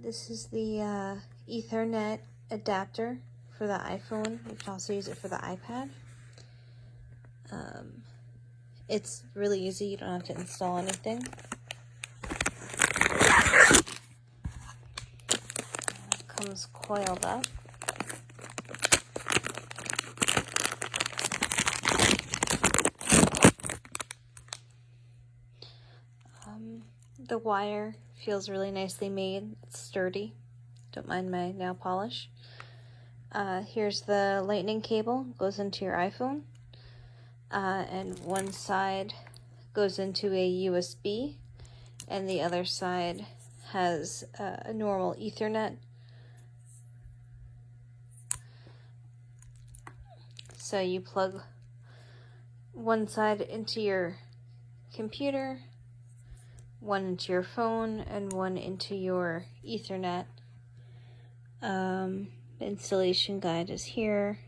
This is the Ethernet adapter for the iPhone. You can also use it for the iPad. It's really easy. You don't have to install anything. It comes coiled up. The wire feels really nicely made. It's sturdy. Don't mind my nail polish. Here's the lightning cable. Goes into your iPhone. And one side goes into a USB, and the other side has a normal Ethernet. So you plug one side into your computer, one into your phone, and one into your Ethernet. The installation guide is here.